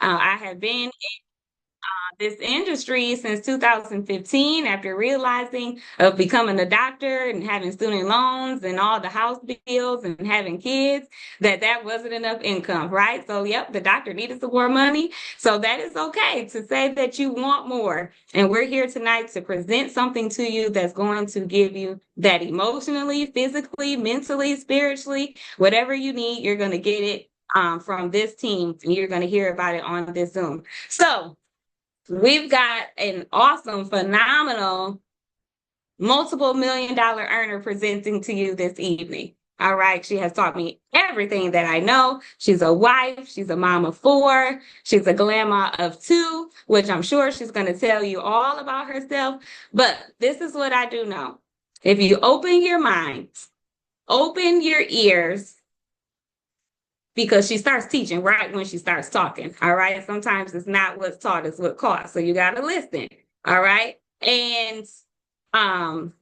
I have been this industry since 2015 after realizing of becoming a doctor and having student loans and all the house bills and having kids that wasn't enough income, right? So yep, the doctor needed some more money. So that is okay to say that you want more. And we're here tonight to present something to you that's going to give you that emotionally, physically, mentally, spiritually, whatever you need, you're going to get it from this team and you're going to hear about it on this Zoom. So we've got an awesome, phenomenal, multiple million-dollar earner presenting to you this evening. All right. She has taught me everything that I know. She's a wife. She's a mom of four. She's a grandma of two, which I'm sure she's going to tell you all about herself. But this is what I do know. If you open your mind, open your ears, because she starts teaching right when she starts talking. All right. Sometimes it's not what's taught, it's what caught. So you got to listen. All right. And um,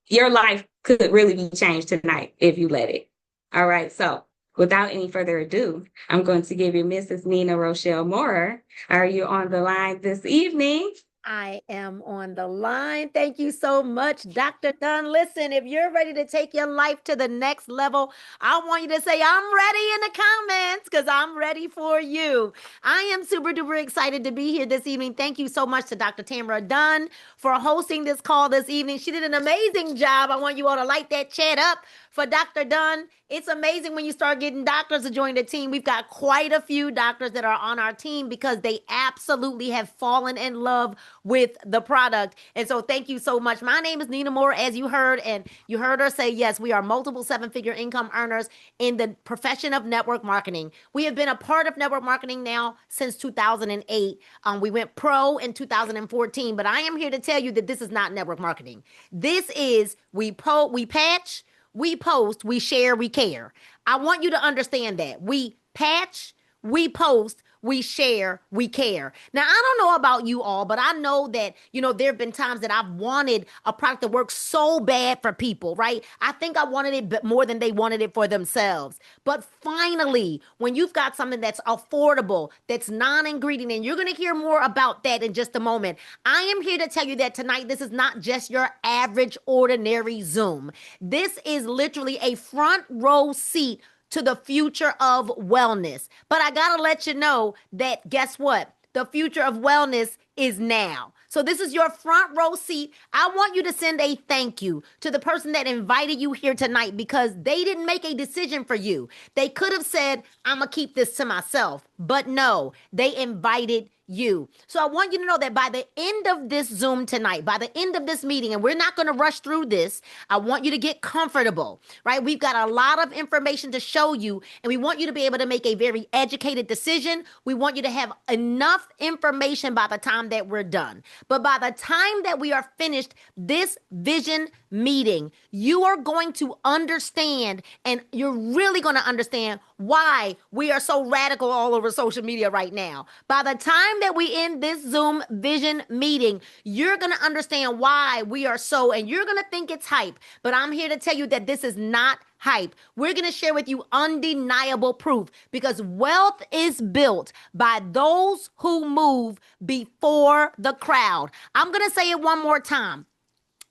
your life could really be changed tonight if you let it. All right. So without any further ado, I'm going to give you Mrs. Nina Rochelle Moore. Are you on the line this evening? I am on the line. Thank you so much, Dr. Dunn. Listen, if you're ready to take your life to the next level, I want you to say, I'm ready in the comments because I'm ready for you. I am super duper excited to be here this evening. Thank you so much to Dr. Tamara Dunn for hosting this call this evening. She did an amazing job. I want you all to light that chat up for Dr. Dunn. It's amazing when you start getting doctors to join the team. We've got quite a few doctors that are on our team because they absolutely have fallen in love with the product. And so thank you so much. My name is Nina Moore, as you heard, and you heard her say, yes, we are multiple seven-figure income earners in the profession of network marketing. We have been a part of network marketing now since 2008. We went pro in 2014, but I am here to tell you that this is not network marketing. This is we patch, we post, we share, we care. I want you to understand that. We patch, we post, we share, we care. Now, I don't know about you all, but I know that, there have been times that I've wanted a product that works so bad for people, right? I think I wanted it more than they wanted it for themselves. But finally, when you've got something that's affordable, that's non-ingredient, and you're going to hear more about that in just a moment, I am here to tell you that tonight, this is not just your average, ordinary Zoom. This is literally a front row seat to the future of wellness. But I gotta let you know that guess what? The future of wellness is now. So this is your front row seat. I want you to send a thank you to the person that invited you here tonight because they didn't make a decision for you. They could have said, I'm gonna keep this to myself. But no, they invited you. So I want you to know that by the end of this Zoom tonight, by the end of this meeting, and we're not going to rush through this, I want you to get comfortable, right? We've got a lot of information to show you, and we want you to be able to make a very educated decision. We want you to have enough information by the time that we're done. But by the time that we are finished this vision meeting, you are going to understand, and you're really going to understand why we are so radical all over social media right now. By the time that we end this Zoom vision meeting, you're going to understand why we are so, and you're going to think it's hype. But I'm here to tell you that this is not hype. We're going to share with you undeniable proof because wealth is built by those who move before the crowd. I'm going to say it one more time.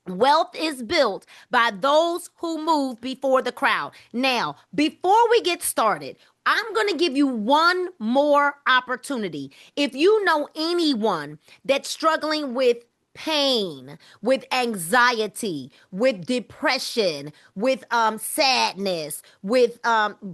Wealth is built by those who move before the crowd. Now, before we get started, I'm going to give you one more opportunity. If you know anyone that's struggling with pain, with anxiety, with depression, with sadness, with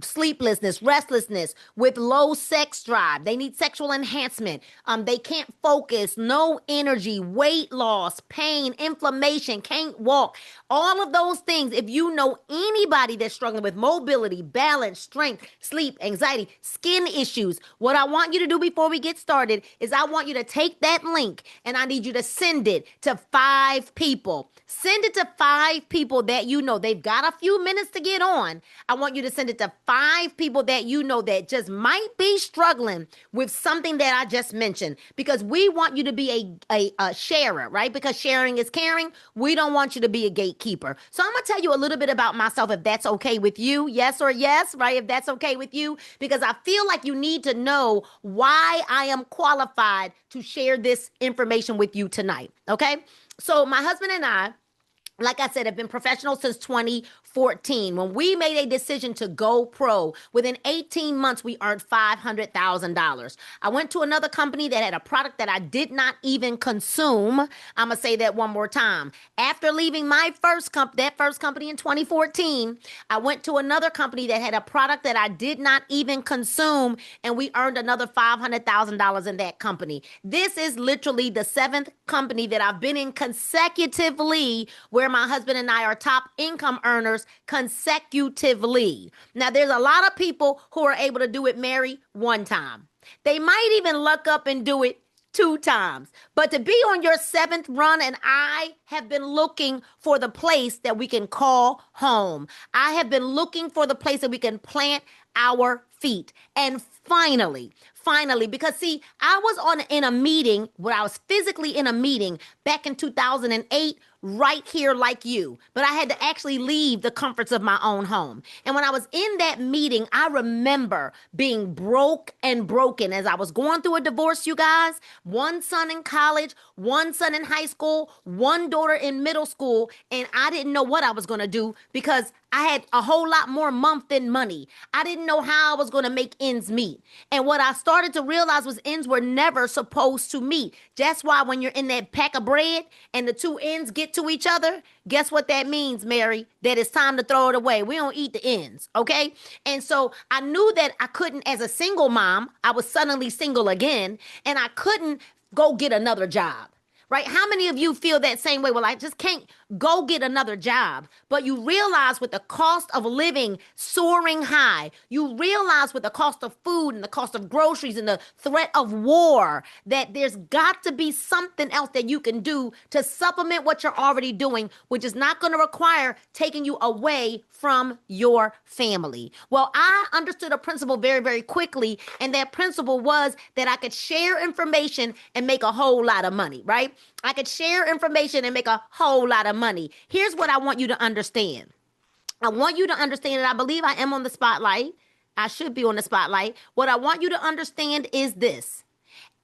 sleeplessness, restlessness, with low sex drive. They need sexual enhancement. They can't focus, no energy, weight loss, pain, inflammation, can't walk. All of those things, if you know anybody that's struggling with mobility, balance, strength, sleep, anxiety, skin issues, what I want you to do before we get started is I want you to take that link and I need you to send send it to 5 people. Send it to 5 people that you know. They've got a few minutes to get on. I want you to send it to 5 people that you know that just might be struggling with something that I just mentioned, because we want you to be a sharer, right? Because sharing is caring. We don't want you to be a gatekeeper. So I'm going to tell you a little bit about myself, if that's okay with you. Yes or yes, right? If that's okay with you, because I feel like you need to know why I am qualified to share this information with you tonight. Okay. So my husband and I, like I said, have been professional since 2014. When we made a decision to go pro, within 18 months, we earned $500,000. I went to another company that had a product that I did not even consume. I'm going to say that one more time. After leaving my first company in 2014, I went to another company that had a product that I did not even consume, and we earned another $500,000 in that company. This is literally the 7th company that I've been in consecutively, where my husband and I are top income earners consecutively. Now, there's a lot of people who are able to do it, Mary, one time. They might even luck up and do it 2 times. But to be on your 7th run, and I have been looking for the place that we can call home. I have been looking for the place that we can plant our feet. And finally, because see, I was in a meeting where I was physically in a meeting back in 2008, right here like you, but I had to actually leave the comforts of my own home. And when I was in that meeting, I remember being broke and broken as I was going through a divorce, you guys. One son in college, one son in high school, one daughter in middle school, and I didn't know what I was going to do because I had a whole lot more month than money. I didn't know how I was going to make ends meet. And what I started to realize was ends were never supposed to meet. That's why when you're in that pack of bread and the 2 ends get to each other, guess what that means, Mary? That it's time to throw it away. We don't eat the ends, okay? And so I knew that I couldn't, as a single mom, I was suddenly single again, and I couldn't go get another job. Right? How many of you feel that same way? Well, I just can't go get another job. But you realize with the cost of living soaring high, you realize with the cost of food and the cost of groceries and the threat of war, that there's got to be something else that you can do to supplement what you're already doing, which is not going to require taking you away from your family. Well, I understood a principle very, very quickly, and that principle was that I could share information and make a whole lot of money, right? I could share information and make a whole lot of money. Here's what I want you to understand. I want you to understand, and I believe I am on the spotlight. I should be on the spotlight. What I want you to understand is this.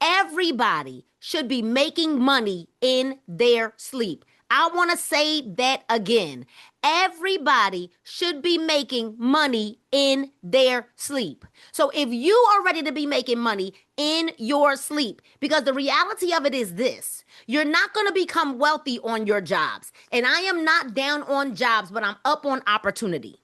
Everybody should be making money in their sleep. I want to say that again. Everybody should be making money in their sleep. So if you are ready to be making money in your sleep, because the reality of it is this, you're not going to become wealthy on your jobs. And I am not down on jobs, but I'm up on opportunity.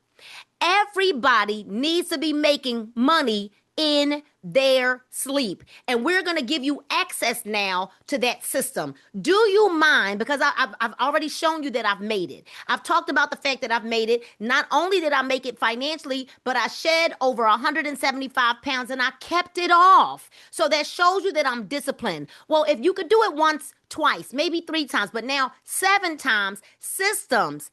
Everybody needs to be making money in their sleep. And we're going to give you access now to that system. Do you mind? Because I've already shown you that I've made it. I've talked about the fact that I've made it. Not only did I make it financially, but I shed over 175 pounds and I kept it off. So that shows you that I'm disciplined. Well, if you could do it once, twice, maybe 3 times, but now 7 times, systems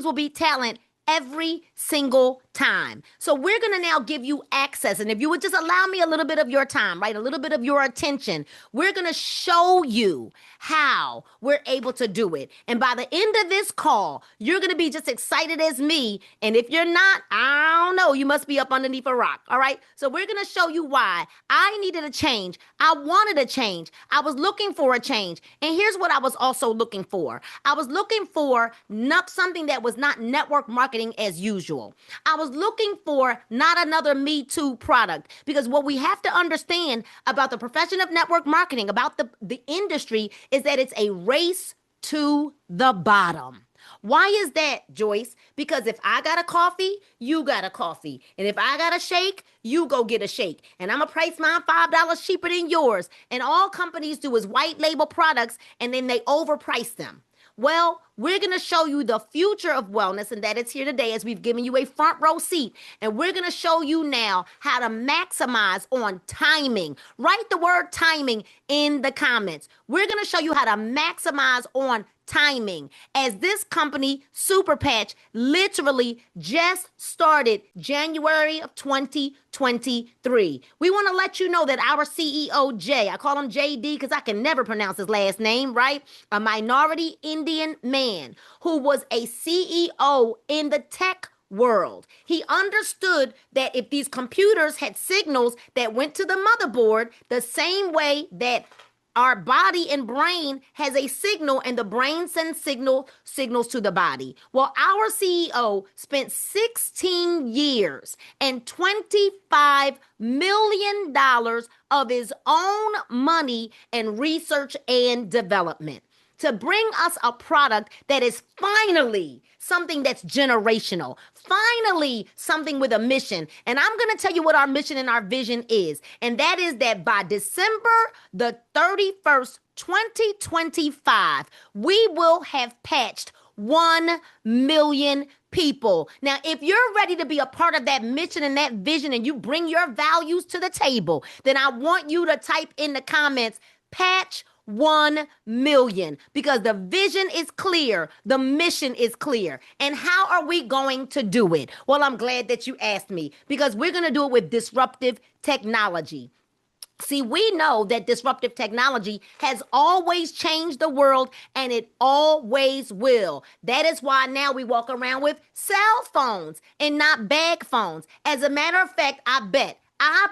will be talent every single time. So we're going to now give you access. And if you would just allow me a little bit of your time, right? A little bit of your attention, we're going to show you how we're able to do it. And by the end of this call, you're going to be just excited as me. And if you're not, I don't know, you must be up underneath a rock. All right. So we're going to show you why I needed a change. I wanted a change. I was looking for a change. And here's what I was also looking for. I was looking for not something that was not network marketing as usual. I was looking for not another Me Too product, because what we have to understand about the profession of network marketing, about the industry, is that it's a race to the bottom. Why is that, Joyce? Because if I got a coffee, you got a coffee. And if I got a shake, you go get a shake. And I'm going to price mine $5 cheaper than yours. And all companies do is white label products, and then they overprice them. Well, we're going to show you the future of wellness, and that is here today as we've given you a front row seat. And we're going to show you now how to maximize on timing. Write the word timing in the comments. We're going to show you how to maximize on timing, as this company, Super Patch, literally just started January of 2023. We want to let you know that our CEO, Jay, I call him JD because I can never pronounce his last name, right? A minority Indian man who was a CEO in the tech world. He understood that if these computers had signals that went to the motherboard the same way that our body and brain has a signal, and the brain sends signals to the body. Well, our CEO spent 16 years and $25 million of his own money in research and development to bring us a product that is finally something that's generational, finally something with a mission. And I'm going to tell you what our mission and our vision is. And that is that by December the 31st, 2025, we will have patched 1 million people. Now, if you're ready to be a part of that mission and that vision, and you bring your values to the table, then I want you to type in the comments, patch 1 million, because the vision is clear, the mission is clear. And how are we going to do it? Well, I'm glad that you asked me, because we're going to do it with disruptive technology. See, we know that disruptive technology has always changed the world, and it always will. That is why now we walk around with cell phones and not bag phones. As a matter of fact, I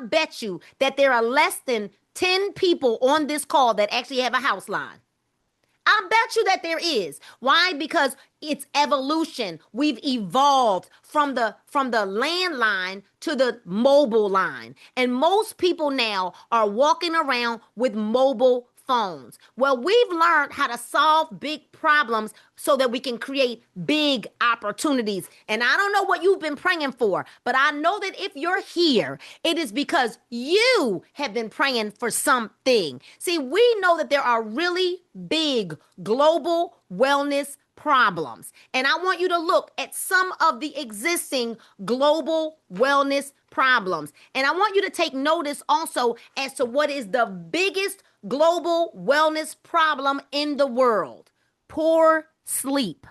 bet you that there are less than 10 people on this call that actually have a house line. I bet you that there is. Why? Because it's evolution. We've evolved from the landline to the mobile line. And most people now are walking around with mobile phones. Well, we've learned how to solve big problems so that we can create big opportunities. And I don't know what you've been praying for, but I know that if you're here, it is because you have been praying for something. See, we know that there are really big global wellness problems. And I want you to look at some of the existing global wellness problems. And I want you to take notice also as to what is the biggest global wellness problem in the world: poor sleep.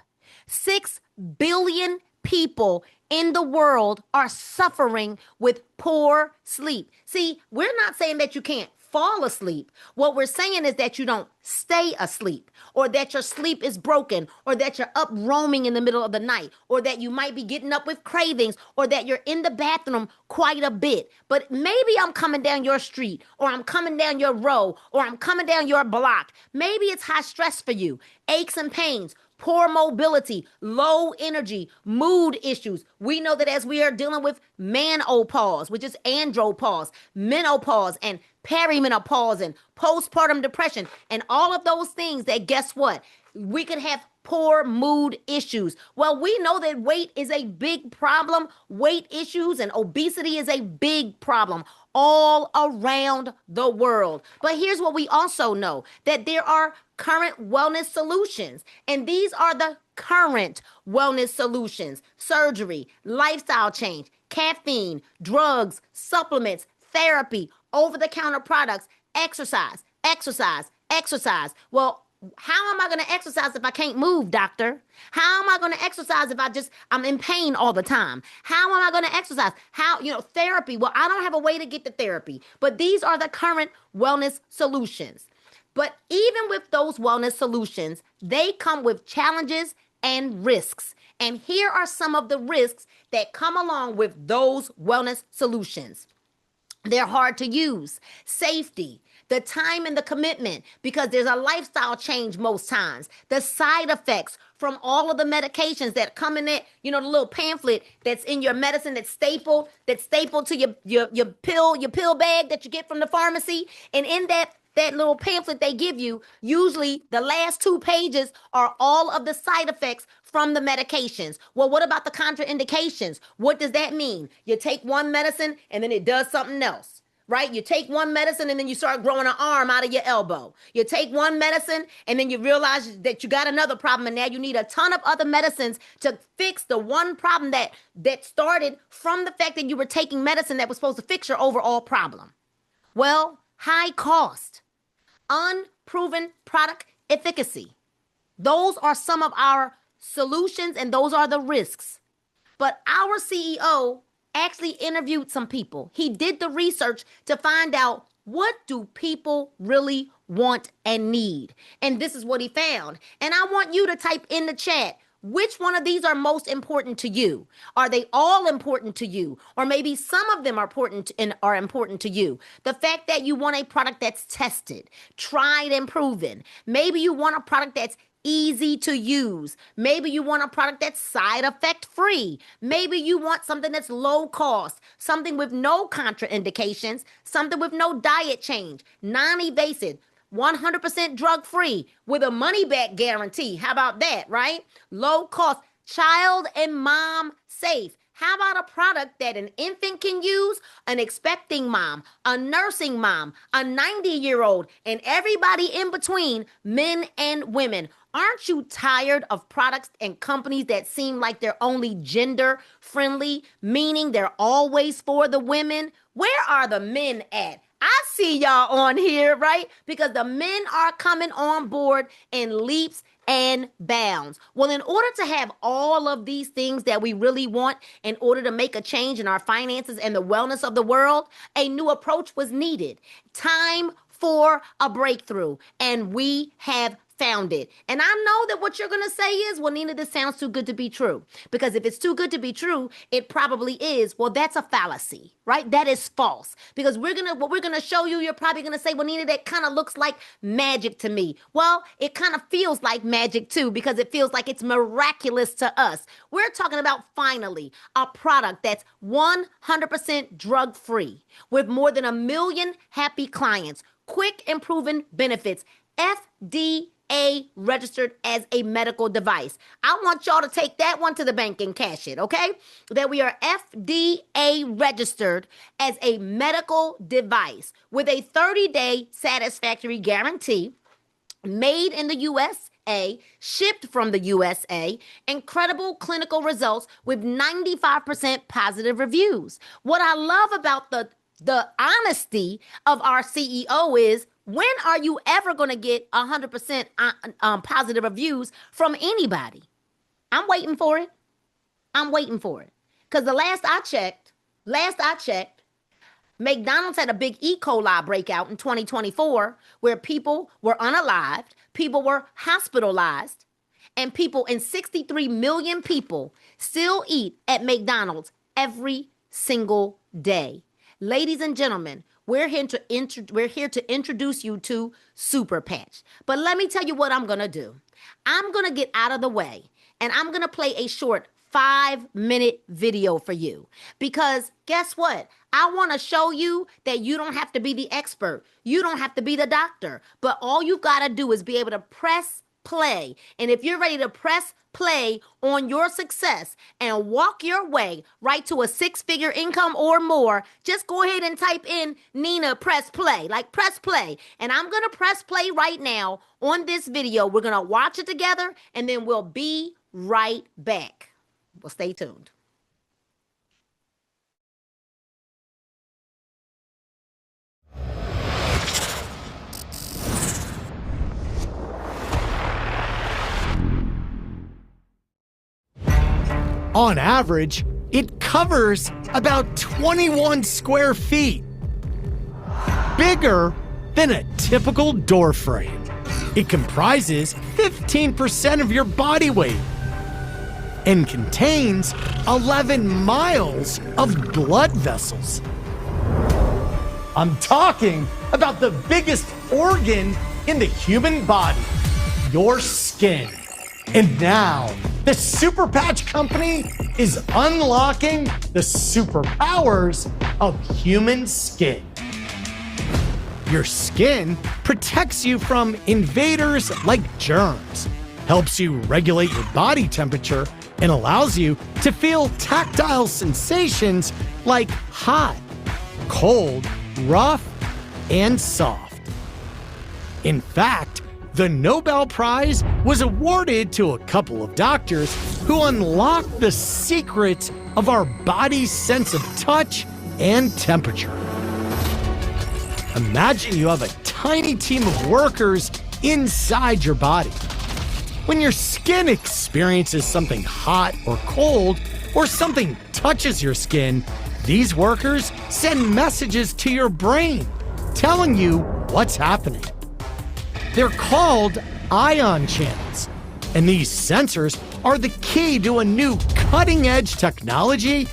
6 billion people in the world are suffering with poor sleep. See, we're not saying that you can't fall asleep. What we're saying is that you don't stay asleep, or that your sleep is broken, or that you're up roaming in the middle of the night, or that you might be getting up with cravings, or that you're in the bathroom quite a bit. But maybe I'm coming down your street, or I'm coming down your row, or I'm coming down your block. Maybe it's high stress for you, aches and pains, poor mobility, low energy, mood issues. We know that as we are dealing with menopause, which is andropause, menopause, and perimenopause, and postpartum depression, and all of those things, that guess what? We could have poor mood issues. Well, we know that weight is a big problem. Weight issues and obesity is a big problem all around the world. But here's what we also know, that there are current wellness solutions. And these are the current wellness solutions: surgery, lifestyle change, caffeine, drugs, supplements, therapy, over-the-counter products, exercise, exercise, exercise. Well, how am I going to exercise if I can't move, doctor? How am I going to exercise if I'm in pain all the time? How am I going to exercise? Therapy. Well, I don't have a way to get to therapy. But these are the current wellness solutions. But even with those wellness solutions, they come with challenges and risks. And here are some of the risks that come along with those wellness solutions. They're hard to use. Safety, the time and the commitment, because there's a lifestyle change most times. The side effects from all of the medications that come in it, the little pamphlet that's in your medicine that's stapled to your pill bag that you get from the pharmacy. And in that little pamphlet they give you, usually the last 2 pages are all of the side effects from the medications. Well, what about the contraindications? What does that mean? You take one medicine and then it does something else. right? You take one medicine and then you start growing an arm out of your elbow. You take one medicine and then you realize that you got another problem, and now you need a ton of other medicines to fix the one problem that started from the fact that you were taking medicine that was supposed to fix your overall problem. Well, high cost, unproven product efficacy. Those are some of our solutions, and those are the risks. But our CEO actually interviewed some people. He did the research to find out, what do people really want and need? And this is what he found. And I want you to type in the chat, which one of these are most important to you? Are they all important to you? Or maybe some of them are important to you. The fact that you want a product that's tested, tried and proven. Maybe you want a product that's easy to use. Maybe you want a product that's side effect free. Maybe you want something that's low cost, something with no contraindications, something with no diet change, non-invasive, 100% drug free with a money back guarantee. How about that, right? Low cost, child and mom safe. How about a product that an infant can use, an expecting mom, a nursing mom, a 90-year-old, and everybody in between, men and women? Aren't you tired of products and companies that seem like they're only gender friendly, meaning they're always for the women? Where are the men at? I see y'all on here, right? Because the men are coming on board in leaps and bounds. Well, in order to have all of these things that we really want, in order to make a change in our finances and the wellness of the world, a new approach was needed. Time for a breakthrough, and we have found it. And I know that what you're going to say is, well, Nina, this sounds too good to be true. Because if it's too good to be true, it probably is. Well, that's a fallacy, right? That is false. Because what we're going to show you, you're probably going to say, well, Nina, that kind of looks like magic to me. Well, it kind of feels like magic too, because it feels like it's miraculous to us. We're talking about, finally, a product that's 100% drug-free with more than 1 million happy clients, quick and proven benefits, FDA registered as a medical device. I want y'all to take that one to the bank and cash it, okay? That we are FDA registered as a medical device with a 30-day satisfactory guarantee, made in the USA, shipped from the USA, incredible clinical results with 95% positive reviews. What I love about the honesty of our CEO is, when are you ever going to get 100% positive reviews from anybody? I'm waiting for it. I'm waiting for it. Because the last I checked, McDonald's had a big E. coli breakout in 2024 where people were unalived, people were hospitalized, and 63 million people still eat at McDonald's every single day. Ladies and gentlemen, we're here to introduce you to Super Patch. But let me tell you what I'm going to do. I'm going to get out of the way, and I'm going to play a short 5-minute video for you. Because guess what? I want to show you that you don't have to be the expert. You don't have to be the doctor. But all you've got to do is be able to press play. And if you're ready to press play on your success and walk your way right to a 6-figure income or more, just go ahead and type in Nina press play, like press play. And I'm going to press play right now on this video. We're going to watch it together, and then we'll be right back. Well, stay tuned. On average, it covers about 21 square feet. Bigger than a typical door frame. It comprises 15% of your body weight and contains 11 miles of blood vessels. I'm talking about the biggest organ in the human body, your skin. And now, the Super Patch Company is unlocking the superpowers of human skin. Your skin protects you from invaders like germs, helps you regulate your body temperature, and allows you to feel tactile sensations like hot, cold, rough and soft. In fact, the Nobel Prize was awarded to a couple of doctors who unlocked the secret of our body's sense of touch and temperature. Imagine you have a tiny team of workers inside your body. When your skin experiences something hot or cold, or something touches your skin, these workers send messages to your brain telling you what's happening. They're called ion channels, and these sensors are the key to a new cutting-edge technology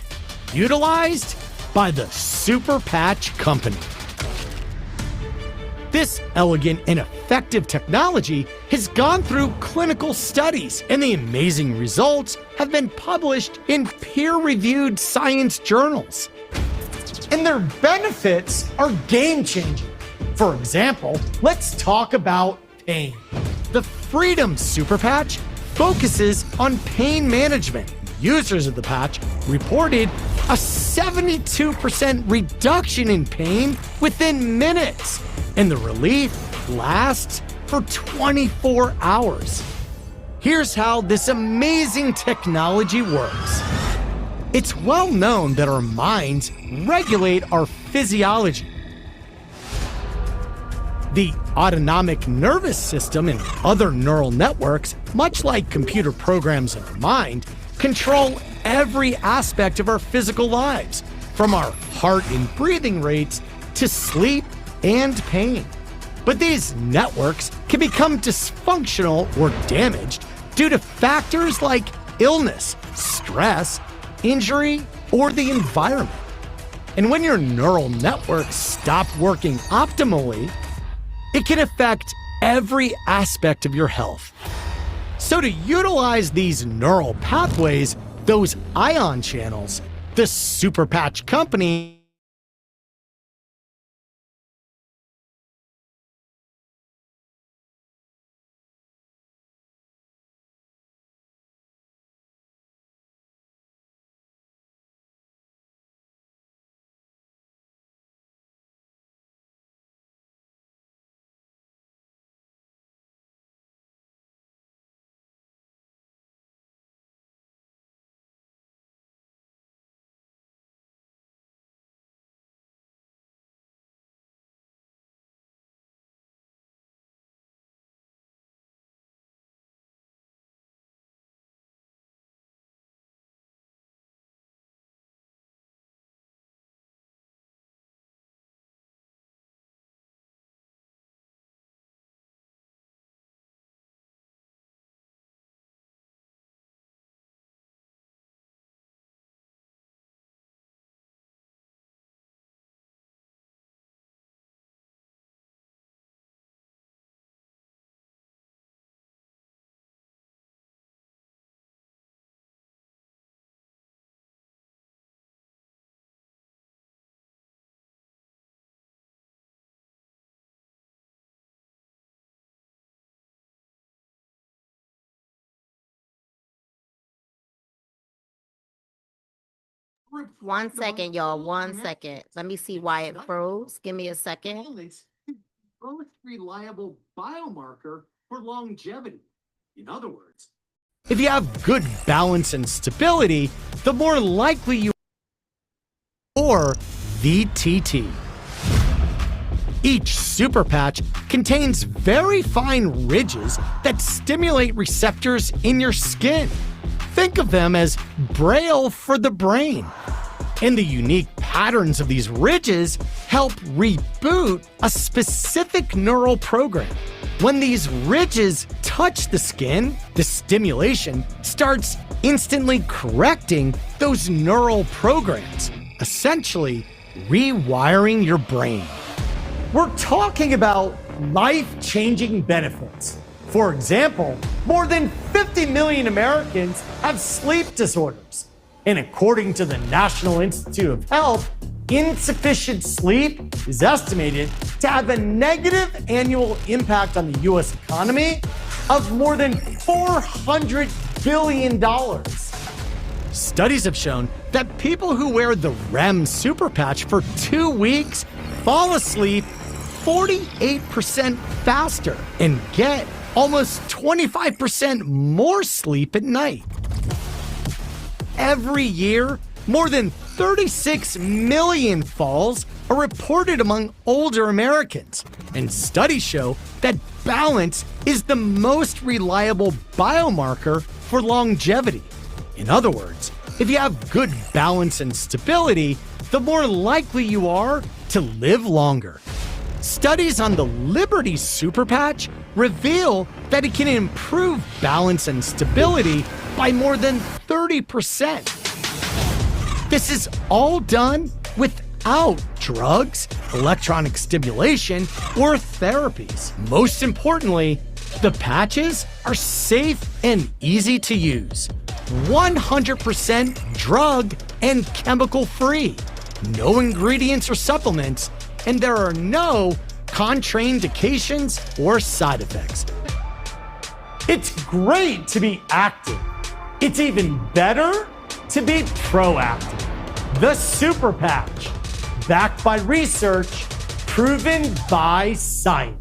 utilized by the Super Patch Company. This elegant and effective technology has gone through clinical studies, and the amazing results have been published in peer-reviewed science journals. And their benefits are game-changing. For example, let's talk about pain. The Freedom Super Patch focuses on pain management. Users of the patch reported a 72% reduction in pain within minutes, and the relief lasts for 24 hours. Here's how this amazing technology works. It's well known that our minds regulate our physiology. The autonomic nervous system and other neural networks, much like computer programs in our mind, control every aspect of our physical lives, from our heart and breathing rates to sleep and pain. But these networks can become dysfunctional or damaged due to factors like illness, stress, injury, or the environment. And when your neural networks stop working optimally, it can affect every aspect of your health. So to utilize these neural pathways, those ion channels, the Super Patch Company One second, y'all. 1 second. Let me see why it froze. Give me a second. Most reliable biomarker for longevity. In other words, if you have good balance and stability, the more likely you are VTT. Each super patch contains very fine ridges that stimulate receptors in your skin. Think of them as braille for the brain. And the unique patterns of these ridges help reboot a specific neural program. When these ridges touch the skin, the stimulation starts instantly correcting those neural programs, essentially rewiring your brain. We're talking about life-changing benefits. For example, more than 50 million Americans have sleep disorders. And according to the National Institute of Health, insufficient sleep is estimated to have a negative annual impact on the U.S. economy of more than $400 billion. Studies have shown that people who wear the REM super patch for 2 weeks fall asleep 48% faster and get almost 25% more sleep at night. Every year, more than 36 million falls are reported among older Americans, and studies show that balance is the most reliable biomarker for longevity. In other words, if you have good balance and stability, the more likely you are to live longer. Studies on the Liberty Super Patch reveal that it can improve balance and stability by more than 30%. This is all done without drugs, electronic stimulation, or therapies. Most importantly, the patches are safe and easy to use. 100% drug and chemical free. No ingredients or supplements, and there are no contraindications or side effects. It's great to be active. It's even better to be proactive. The Super Patch, backed by research, proven by science.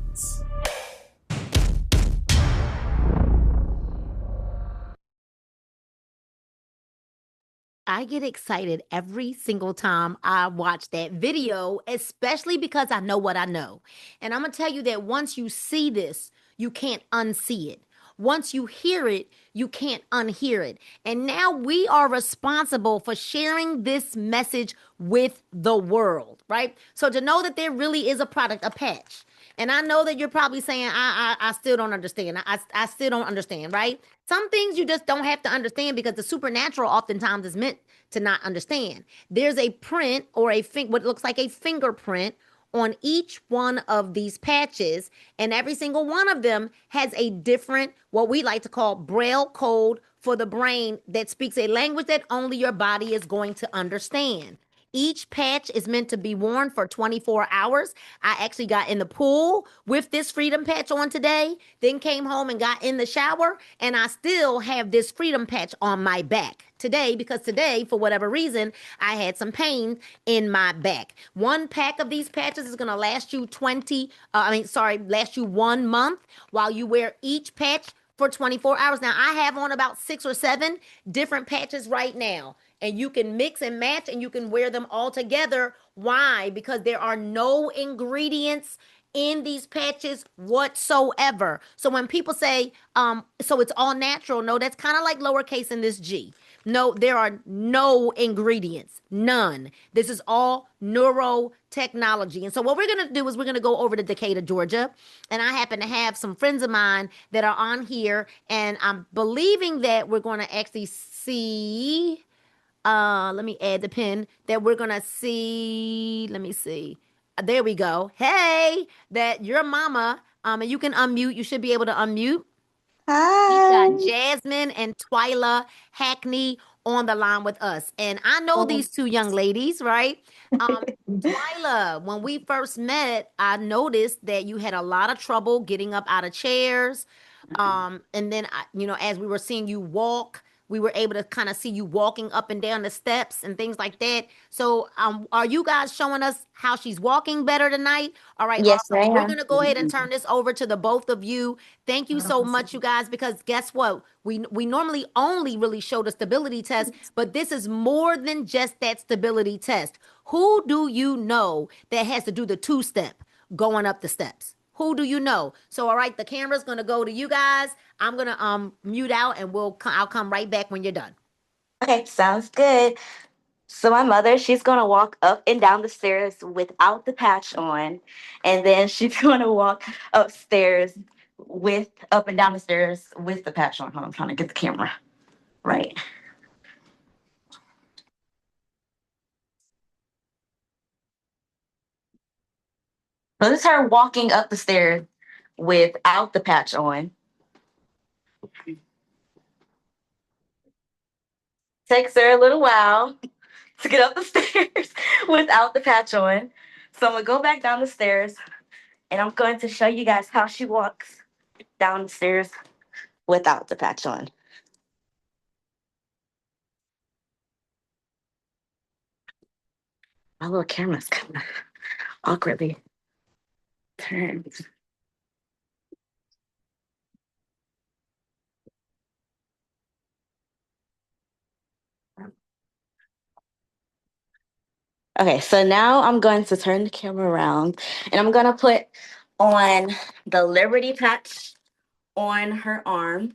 I get excited every single time I watch that video, especially because I know what I know. And I'm going to tell you that once you see this, you can't unsee it. Once you hear it, you can't unhear it. And now we are responsible for sharing this message with the world, right? So to know that there really is a product, a patch. And I know that you're probably saying, I still don't understand. I still don't understand, right? Some things you just don't have to understand because the supernatural oftentimes is meant to not understand. There's a print or what looks like a fingerprint on each one of these patches, and every single one of them has a different, what we like to call Braille code for the brain that speaks a language that only your body is going to understand. Each patch is meant to be worn for 24 hours. I actually got in the pool with this Freedom Patch on today, then came home and got in the shower, and I still have this Freedom Patch on my back today because today, for whatever reason, I had some pain in my back. One pack of these patches is going to last you last you 1 month while you wear each patch for 24 hours. Now, I have on about 6 or 7 different patches right now. And you can mix and match and you can wear them all together. Why? Because there are no ingredients in these patches whatsoever. So when people say, so it's all natural, no, that's kind of like lowercase in this G. No, there are no ingredients, none. This is all neurotechnology. And so what we're going to do is we're going to go over to Decatur, Georgia. And I happen to have some friends of mine that are on here. And I'm believing that we're going to actually see, let me add the pin, that we're going to see, let me see. There we go. Hey, that your mama, and you can unmute. You should be able to unmute. We've got Jasmine and Twyla Hackney on the line with us. And I know these two young ladies, right? Twyla, when we first met, I noticed that you had a lot of trouble getting up out of chairs. And then, as we were seeing you walk, we were able to kind of see you walking up and down the steps and things like that. So are you guys showing us how she's walking better tonight? All right, Yes, awesome. We're ma'am. going to go ahead and turn this over to the both of you. Thank you so much, you guys, because guess what? We normally only really show the stability test, but this is more than just that stability test. Who do you know that has to do the 2-step going up the steps? Who do you know? So, all right, the camera's going to go to you guys. I'm going to mute out and I'll come right back when you're done. Okay, sounds good. So my mother, she's going to walk up and down the stairs without the patch on. And then she's going to walk upstairs up and down the stairs with the patch on. Hold on, I'm trying to get the camera right. So this is her walking up the stairs without the patch on. Takes her a little while to get up the stairs without the patch on. So I'm going to go back down the stairs and I'm going to show you guys how she walks down the stairs without the patch on. My little camera's kind of awkwardly turn. Okay, so now I'm going to turn the camera around and I'm gonna put on the Liberty patch on her arm.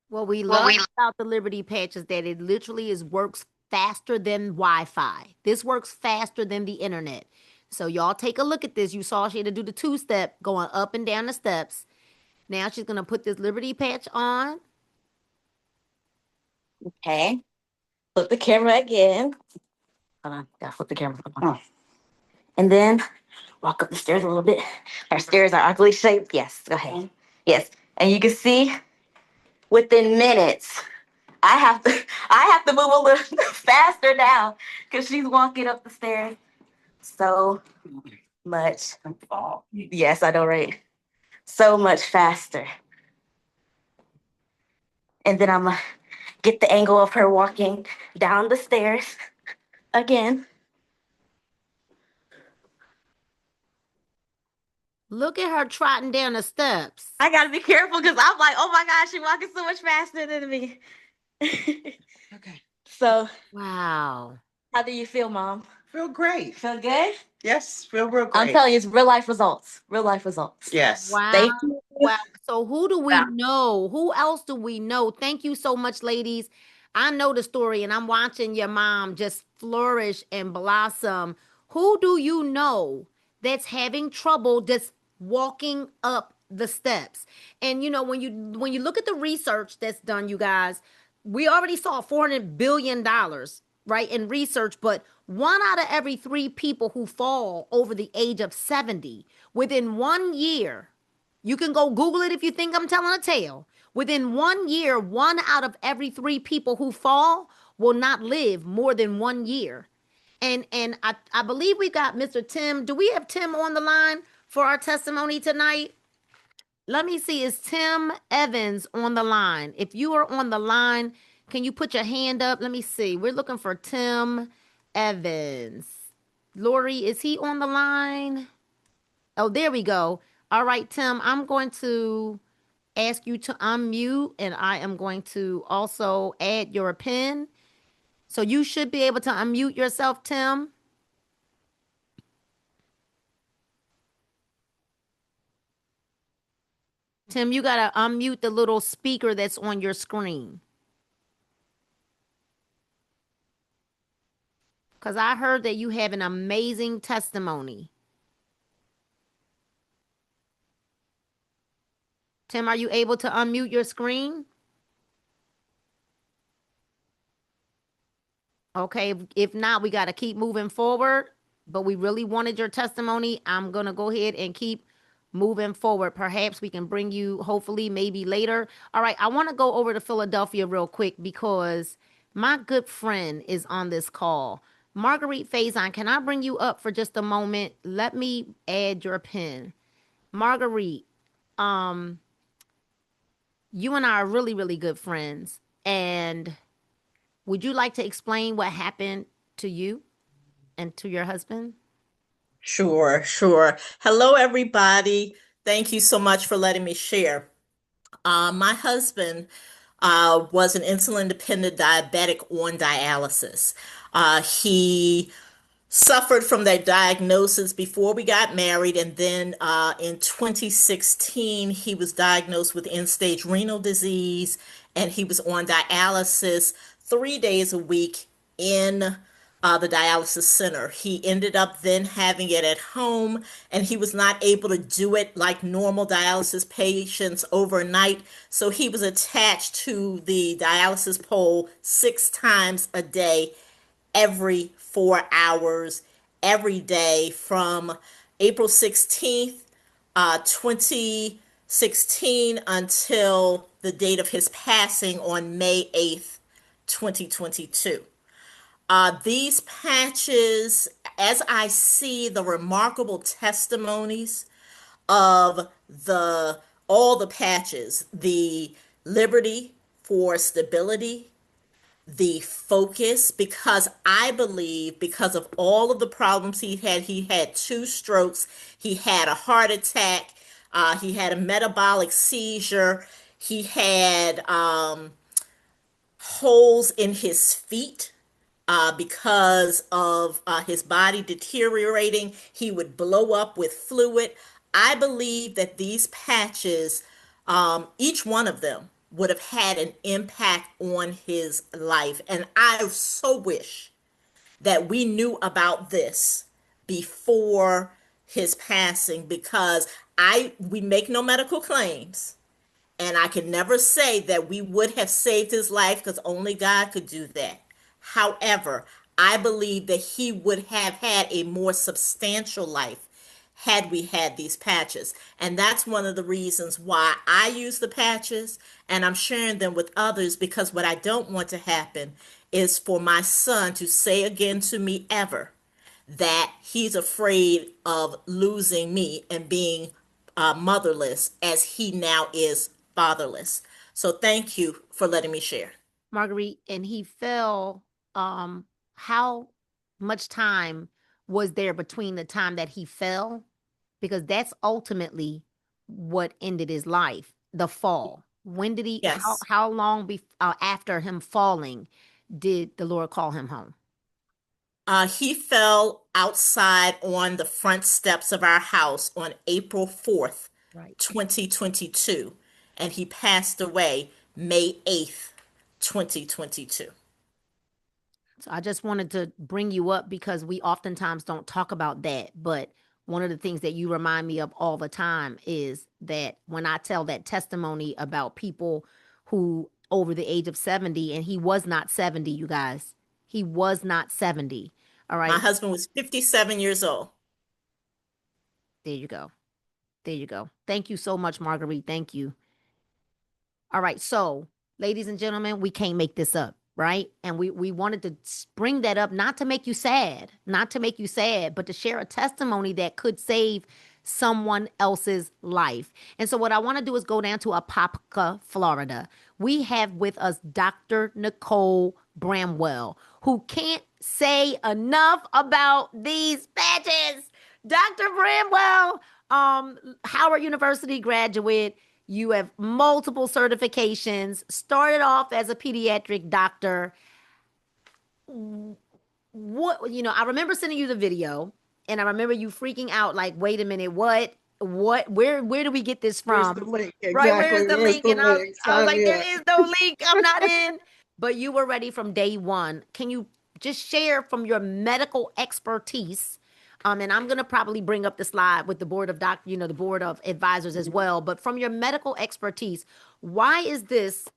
What we love about the Liberty Patch is that it literally works faster than Wi-Fi. This works faster than the internet. So y'all take a look at this. You saw she had to do the two-step going up and down the steps. Now she's gonna put this Liberty Patch on. Okay, flip the camera again. Hold on, gotta flip the camera. Oh. And then walk up the stairs a little bit. Our stairs are ugly shaped. Yes, go ahead. Okay. Yes, and you can see within minutes, I have to move a little faster now because she's walking up the stairs so much. Yes, I know, right? So much faster. And then I'm gonna get the angle of her walking down the stairs again. Look at her trotting down the steps. I gotta be careful because I'm like, oh my gosh, she's walking so much faster than me. Okay. So, Wow. how do you feel, Mom? Feel great. Feel good? Yes, feel real great. I'm telling you, it's real life results. Real life results. Yes. Wow. Thank you. Wow. So who do we Yeah. know? Who else do we know? Thank you so much, ladies. I know the story and I'm watching your mom just flourish and blossom. Who do you know that's having trouble just walking up the steps? And you know, when you look at the research that's done, you guys, we already saw $400 billion, right, in research, but 1 out of every 3 people who fall over the age of 70 within 1 year, you can go Google it if you think I'm telling a tale. Within 1 year, 1 out of every 3 people who fall will not live more than 1 year. And I believe we got Mr. Tim. Do we have Tim on the line for our testimony tonight? Let me see. Is Tim Evans on the line? If you are on the line, can you put your hand up? Let me see. We're looking for Tim Evans. Lori, is he on the line? Oh, there we go. All right, Tim, I'm going to ask you to unmute and I am going to also add your PIN. So you should be able to unmute yourself, Tim. Tim, you got to unmute the little speaker that's on your screen. Because I heard that you have an amazing testimony. Tim, are you able to unmute your screen? Okay, if not, we got to keep moving forward. But we really wanted your testimony. I'm going to go ahead and keep moving forward. Perhaps we can bring you, hopefully, maybe later. All right, I want to go over to Philadelphia real quick because my good friend is on this call. Marguerite Faison, can I bring you up for just a moment? Let me add your PIN. Marguerite, you and I are really, really good friends. And would you like to explain what happened to you and to your husband? Sure, sure. Hello, everybody. Thank you so much for letting me share. My husband was an insulin-dependent diabetic on dialysis. He suffered from that diagnosis before we got married, and then in 2016 he was diagnosed with end-stage renal disease, and he was on dialysis 3 days a week in the dialysis center. He ended up then having it at home, and he was not able to do it like normal dialysis patients overnight. So he was attached to the dialysis pole 6 times a day, every 4 hours, every day from April 16th, 2016 until the date of his passing on May 8th, 2022. These patches, as I see the remarkable testimonies of all the patches, the Liberty for stability, the focus, because I believe because of all of the problems he had 2 strokes, he had a heart attack, he had a metabolic seizure, he had holes in his feet because of his body deteriorating. He would blow up with fluid. I believe that these patches, each one of them, would have had an impact on his life. And I so wish that we knew about this before his passing, because we make no medical claims. And I can never say that we would have saved his life, because only God could do that. However, I believe that he would have had a more substantial life had we had these patches. And that's one of the reasons why I use the patches, and I'm sharing them with others, because what I don't want to happen is for my son to say again to me ever that he's afraid of losing me and being motherless, as he now is fatherless. So thank you for letting me share. Marguerite, and he fell, how much time was there between the time that he fell? Because that's ultimately what ended his life, the fall. When did he, Yes. how long after him falling did the Lord call him home? He fell outside on the front steps of our house on April 4th, Right. 2022, and he passed away May 8th, 2022. So I just wanted to bring you up because we oftentimes don't talk about that. But one of the things that you remind me of all the time is that when I tell that testimony about people who over the age of 70, and he was not 70, you guys, he was not 70. All My right. husband was 57 years old. There you go. There you go. Thank you so much, Marguerite. Thank you. All right. So, ladies and gentlemen, we can't make this up, right? And we wanted to bring that up, not to make you sad, not to make you sad, but to share a testimony that could save someone else's life. And so what I want to do is go down to Apopka, Florida. We have with us Dr. Nicole Bramwell, who can't say enough about these patches. Dr. Bramwell, Howard University graduate. You have multiple certifications, started off as a pediatric doctor. I remember sending you the video, and I remember you freaking out like, wait a minute, where do we get this Where's from? the link? Right, where Exactly. is the Where's link? the And I was, link? I was Sign like, me there up. is no link. I'm not in. But you were ready from day one. Can you just share from your medical expertise? And I'm gonna probably bring up the slide with the board of the board of advisors as well. But from your medical expertise, why is this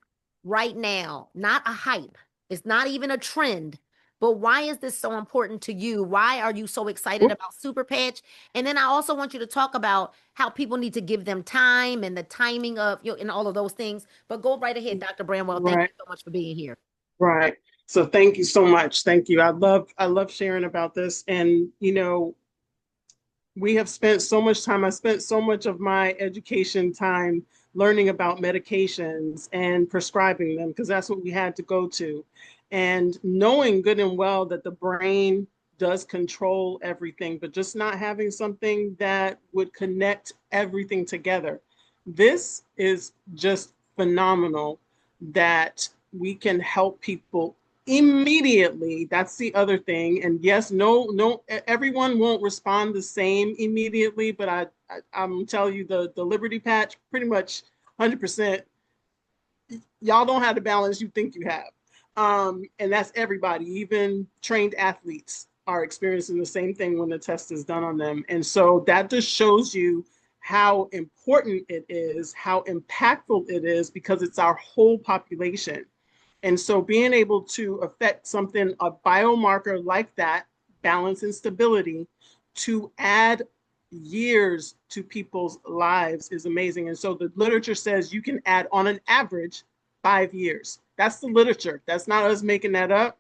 right now not a hype? It's not even a trend. But why is this so important to you? Why are you so excited about Super Patch? And then I also want you to talk about how people need to give them time and the timing of and all of those things. But go right ahead, Dr. Bramwell. Thank you Right, so much for being here. right. So thank you so much. Thank you. I love sharing about this. And we have spent so much time. I spent so much of my education time learning about medications and prescribing them, because that's what we had to go to. And knowing good and well that the brain does control everything, but just not having something that would connect everything together. This is just phenomenal that we can help people immediately. That's the other thing. And yes, no, everyone won't respond the same immediately, but I'm telling you, the Liberty Patch, pretty much 100%. Y'all don't have the balance you think you have. And that's everybody. Even trained athletes are experiencing the same thing when the test is done on them. And so that just shows you how important it is, how impactful it is, because it's our whole population. And so being able to affect something, a biomarker like that, balance and stability, to add years to people's lives is amazing. And so the literature says you can add, on an average, 5 years. That's the literature. That's not us making that up.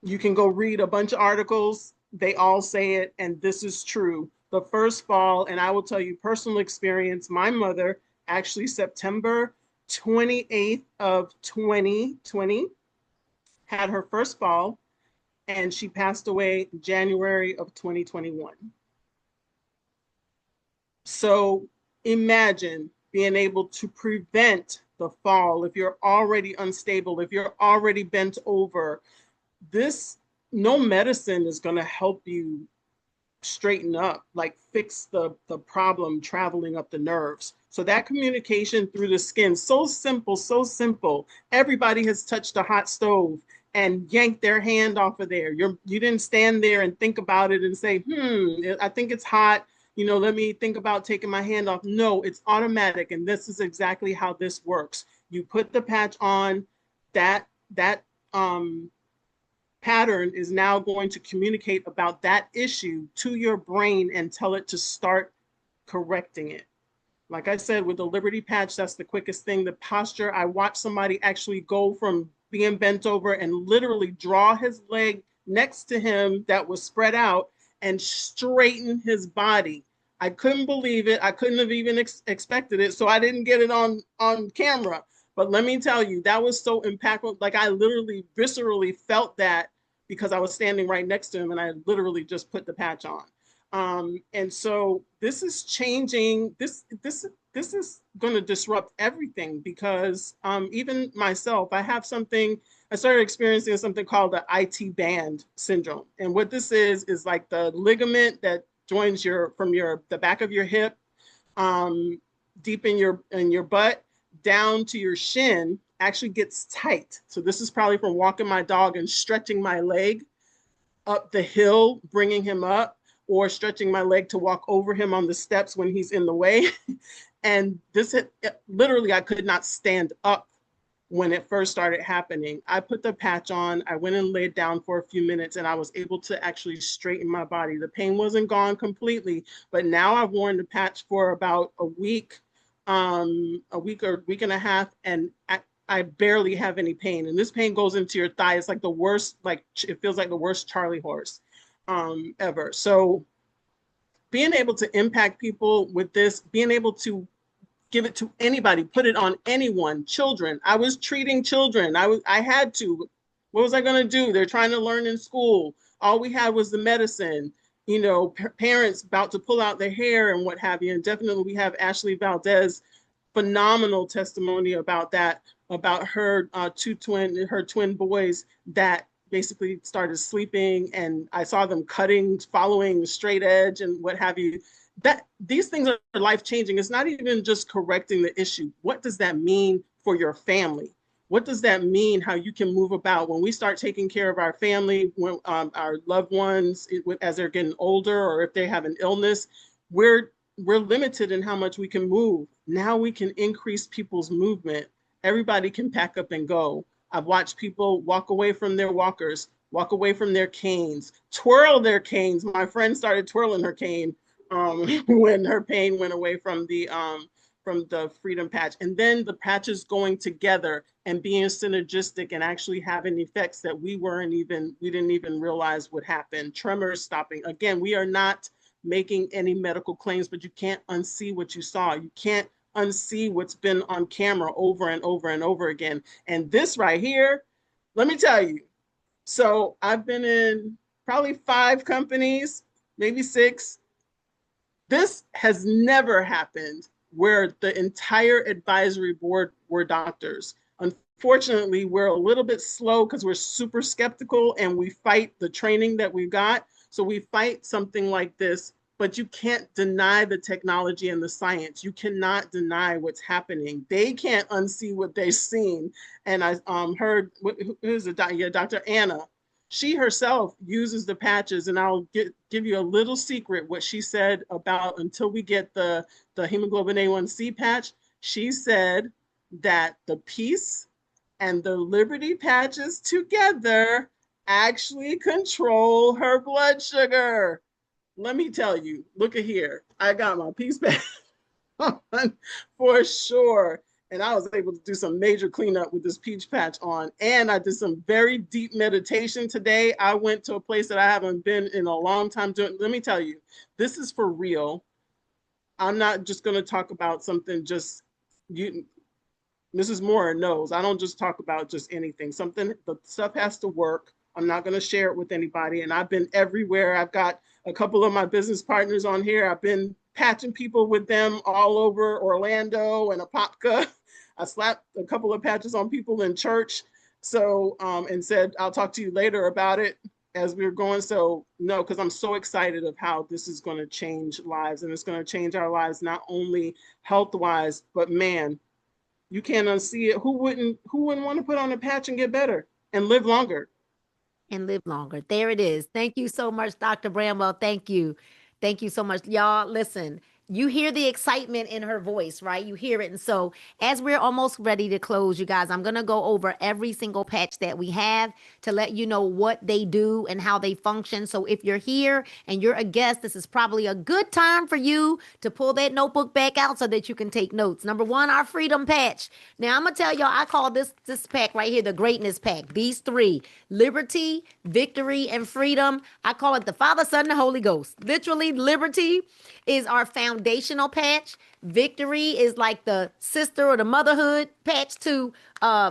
You can go read a bunch of articles. They all say it, and this is true. The first fall, and I will tell you personal experience, my mother actually September 28th of 2020, had her first fall, and she passed away January of 2021. So imagine being able to prevent the fall if you're already unstable, if you're already bent over. No medicine is going to help you straighten up, like fix the problem traveling up the nerves. So that communication through the skin, so simple, so simple. Everybody has touched a hot stove and yanked their hand off of there. You didn't stand there and think about it and say, I think it's hot. Let me think about taking my hand off. No, it's automatic. And this is exactly how this works. You put the patch on, that pattern is now going to communicate about that issue to your brain and tell it to start correcting it. Like I said, with the Liberty patch, that's the quickest thing. The posture, I watched somebody actually go from being bent over and literally draw his leg next to him that was spread out and straighten his body. I couldn't believe it. I couldn't have even expected it. So I didn't get it on camera. But let me tell you, that was so impactful. Like I literally viscerally felt that because I was standing right next to him and I literally just put the patch on. And so this is changing. This is going to disrupt everything because even myself, I started experiencing something called the IT band syndrome. And what this is like the ligament that joins the back of your hip, deep in your butt, down to your shin actually gets tight. So this is probably from walking my dog and stretching my leg up the hill, bringing him up, or stretching my leg to walk over him on the steps when he's in the way. And literally, I could not stand up when it first started happening. I put the patch on, I went and laid down for a few minutes, and I was able to actually straighten my body. The pain wasn't gone completely, but now I've worn the patch for about a week or week and a half, and I barely have any pain. And this pain goes into your thigh. It's like the worst, like it feels like the worst Charlie horse ever. So being able to impact people with this, being able to give it to anybody, put it on anyone, children. I was treating children. I had to. What was I going to do? They're trying to learn in school. All we had was the medicine. Parents about to pull out their hair and what have you. And definitely we have Ashley Valdez, phenomenal testimony about that, about her twin boys that basically started sleeping, and I saw them following the straight edge and what have you. That these things are life-changing. It's not even just correcting the issue. What does that mean for your family? What does that mean, how you can move about when we start taking care of our family, when our loved ones, as they're getting older, or if they have an illness, we're limited in how much we can move. Now we can increase people's movement. Everybody can pack up and go. I've watched people walk away from their walkers, walk away from their canes, twirl their canes. My friend started twirling her cane when her pain went away from the Freedom Patch. And then the patches going together and being synergistic and actually having effects that we didn't even realize would happen. Tremors stopping. Again, we are not making any medical claims, but you can't unsee what you saw. You can't unsee what's been on camera over and over and over again. And this right here, let me tell you. So I've been in probably 5 companies, maybe 6. This has never happened where the entire advisory board were doctors. Unfortunately, we're a little bit slow because we're super skeptical and we fight the training that we got. So we fight something like this, but you can't deny the technology and the science. You cannot deny what's happening. They can't unsee what they've seen. And I heard, who's the doctor? Yeah, Dr. Anna. She herself uses the patches, and I'll give you a little secret what she said about until we get the hemoglobin A1C patch. She said that the Peace and the Liberty patches together actually control her blood sugar. Let me tell you, look at here. I got my Peace patch on for sure. And I was able to do some major cleanup with this peach patch on. And I did some very deep meditation today. I went to a place that I haven't been in a long time. Let me tell you, this is for real. I'm not just going to talk about something Mrs. Moore knows I don't just talk about just anything. The stuff has to work. I'm not going to share it with anybody. And I've been everywhere. I've got a couple of my business partners on here. I've been patching people with them all over Orlando and Apopka. I slapped a couple of patches on people in church. So, and said, I'll talk to you later about it as we were going. So no, because I'm so excited of how this is going to change lives, and it's going to change our lives, not only health wise, but man, you can't unsee it. Who wouldn't want to put on a patch and get better and live longer? And live longer. There it is. Thank you so much, Dr. Bramwell. Thank you. Thank you so much. Y'all, listen, you hear the excitement in her voice, right? You hear it. And so, as we're almost ready to close, you guys, I'm going to go over every single patch that we have to let you know what they do and how they function. So, if you're here and you're a guest, this is probably a good time for you to pull that notebook back out so that you can take notes. Number one, our freedom patch. Now, I'm going to tell y'all, I call this pack right here the greatness pack. These three: liberty, victory, and freedom. I call it the Father, Son, and the Holy Ghost. Literally, liberty is our foundational patch. Victory is like the sister or the motherhood patch to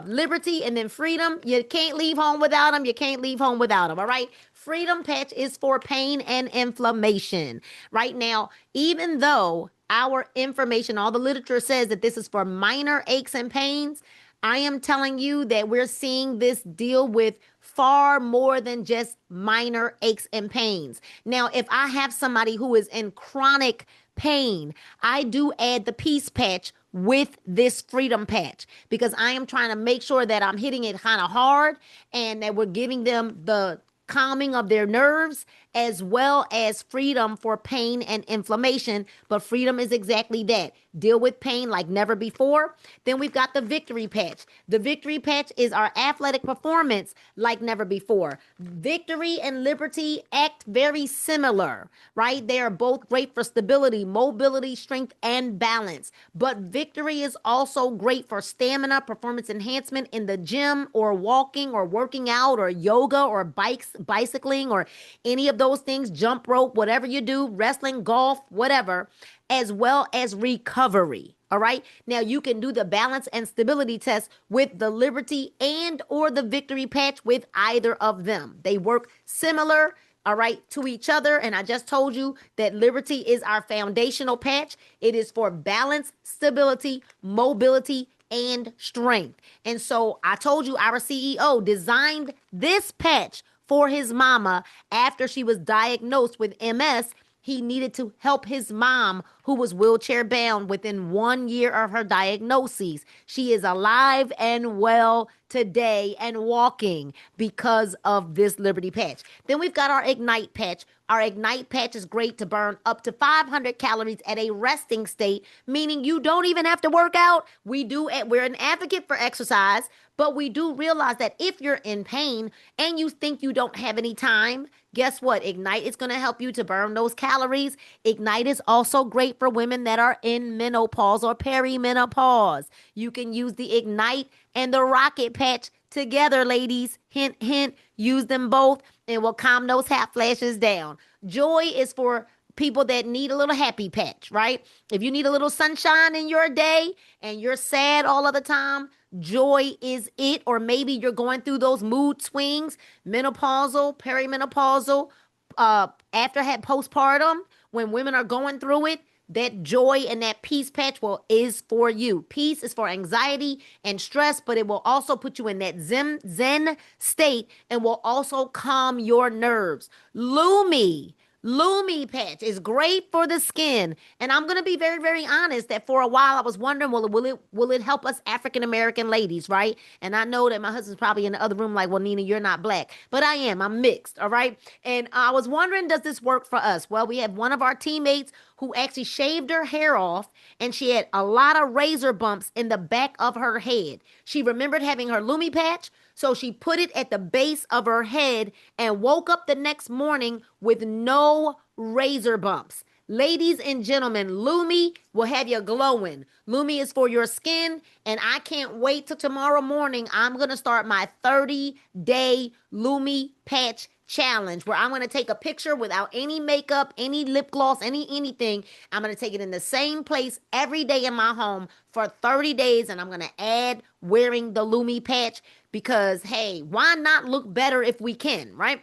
liberty. And then freedom, you can't leave home without them. You can't leave home without them. All right. Freedom patch is for pain and inflammation. Right now, even though our information, all the literature says that this is for minor aches and pains, I am telling you that we're seeing this deal with far more than just minor aches and pains. Now, if I have somebody who is in chronic pain, I do add the peace patch with this freedom patch because I am trying to make sure that I'm hitting it kind of hard and that we're giving them the calming of their nerves as well as freedom for pain and inflammation. But freedom is exactly that. Deal with pain like never before. Then we've got the victory patch. The victory patch is our athletic performance like never before. Victory and liberty act very similar, right? They are both great for stability, mobility, strength, and balance. But victory is also great for stamina, performance enhancement in the gym or walking or working out or yoga or bicycling or any of those things, jump rope, whatever you do, wrestling, golf, whatever, as well as recovery. All right. Now you can do the balance and stability test with the liberty and or the victory patch with either of them. They work similar, all right, to each other. And I just told you that liberty is our foundational patch. It is for balance, stability, mobility, and strength. And so I told you our CEO designed this patch for his mama after she was diagnosed with MS. He needed to help his mom, who was wheelchair bound within 1 year of her diagnoses. She is alive and well today and walking because of this Liberty patch. Then we've got our Ignite patch. Our Ignite patch is great to burn up to 500 calories at a resting state, meaning you don't even have to work out. We're an advocate for exercise, but we do realize that if you're in pain and you think you don't have any time, guess what? Ignite is going to help you to burn those calories. Ignite is also great for women that are in menopause or perimenopause. You can use the Ignite and the Rocket patch together, ladies. Hint, hint, use them both and will calm those hot flashes down. Joy is for people that need a little happy patch, right? If you need a little sunshine in your day and you're sad all of the time, joy is it. Or maybe you're going through those mood swings, menopausal, perimenopausal, after had postpartum, when women are going through it, that joy and that peace patch is for you. Peace is for anxiety and stress, but it will also put you in that zen state and will also calm your nerves. Lumi patch is great for the skin. And I'm going to be very, very honest that for a while I was wondering, will it help us African American ladies, right? And I know that my husband's probably in the other room like, well, Nina, you're not black. But I am. I'm mixed, all right? And I was wondering, does this work for us? Well, we have one of our teammates who actually shaved her hair off and she had a lot of razor bumps in the back of her head. She remembered having her Lumi patch, so she put it at the base of her head and woke up the next morning with no razor bumps. Ladies and gentlemen, Lumi will have you glowing. Lumi is for your skin, and I can't wait till tomorrow morning. I'm going to start my 30-day Lumi patch challenge where I'm going to take a picture without any makeup, any lip gloss, anything. I'm going to take it in the same place every day in my home for 30 days, and I'm going to add wearing the Lumi patch because, hey, why not look better if we can, right?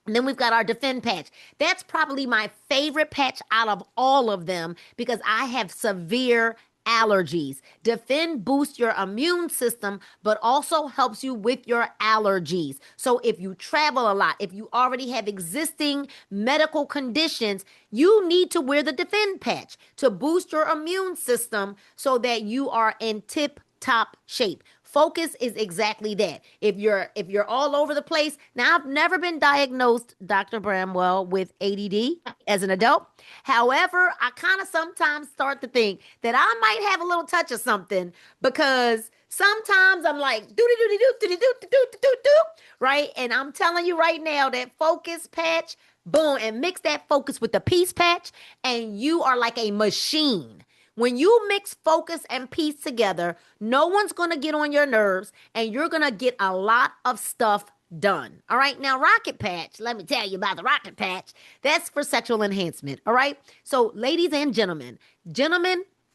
And then we've got our Defend patch. That's probably my favorite patch out of all of them because I have severe allergies. Defend boosts your immune system, but also helps you with your allergies. So if you travel a lot, if you already have existing medical conditions, you need to wear the Defend patch to boost your immune system so that you are in tip-top shape. Focus is exactly that. If you're all over the place, now I've never been diagnosed, Dr. Bramwell, with ADD as an adult. However, I kind of sometimes start to think that I might have a little touch of something because sometimes I'm like do do do do do do do do do, right? And I'm telling you right now that focus patch, boom, and mix that focus with the peace patch, and you are like a machine. When you mix focus and peace together, no one's going to get on your nerves and you're going to get a lot of stuff done. All right. Now, Rocket Patch, let me tell you about the Rocket Patch. That's for sexual enhancement. All right. So, ladies and gentlemen,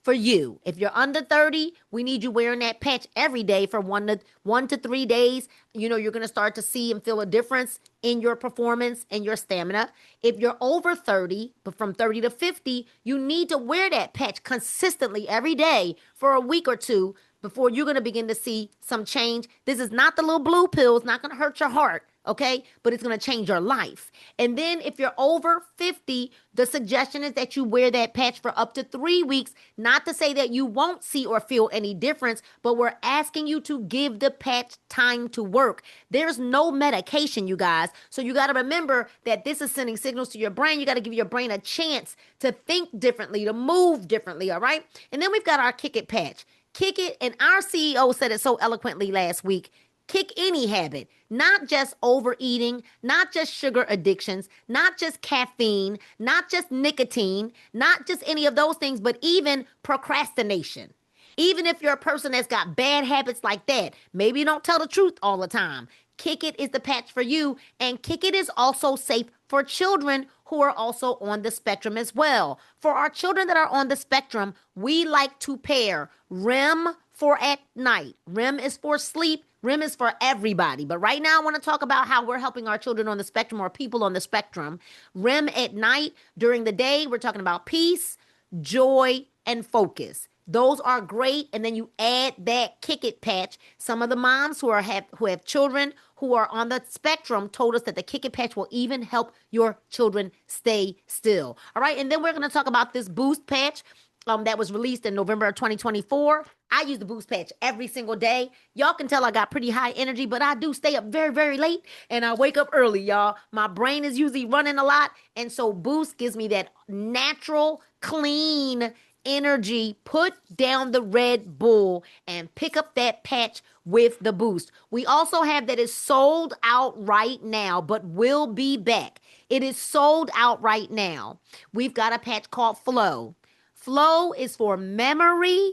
for you, if you're under 30, we need you wearing that patch every day for 1 to 3 days. You know, you're going to start to see and feel a difference in your performance and your stamina. If you're over 30, but from 30 to 50, you need to wear that patch consistently every day for a week or two before you're going to begin to see some change. This is not the little blue pill. It's not going to hurt your heart. Okay, but it's going to change your life. And then if you're over 50, the suggestion is that you wear that patch for up to 3 weeks. Not to say that you won't see or feel any difference, but we're asking you to give the patch time to work. There's no medication, you guys. So you got to remember that this is sending signals to your brain. You got to give your brain a chance to think differently, to move differently, all right? And then we've got our Kick It patch. Kick It, and our CEO said it so eloquently last week. Kick any habit, not just overeating, not just sugar addictions, not just caffeine, not just nicotine, not just any of those things, but even procrastination. Even if you're a person that's got bad habits like that, maybe you don't tell the truth all the time. Kick It is the patch for you, and Kick It is also safe for children who are also on the spectrum as well. For our children that are on the spectrum, we like to pair REM for at night. REM is for sleep. REM is for everybody. But right now, I want to talk about how we're helping our children on the spectrum or people on the spectrum. REM at night. During the day, we're talking about peace, joy, and focus. Those are great. And then you add that Kick It patch. Some of the moms who have children who are on the spectrum told us that the Kick It patch will even help your children stay still. All right. And then we're going to talk about this Boost patch that was released in November of 2024. I use the Boost patch every single day. Y'all can tell I got pretty high energy, but I do stay up very, very late and I wake up early, y'all. My brain is usually running a lot. And so Boost gives me that natural, clean energy. Put down the Red Bull and pick up that patch with the Boost. We also have that is sold out right now, but will be back. It is sold out right now. We've got a patch called Flow. Flow is for memory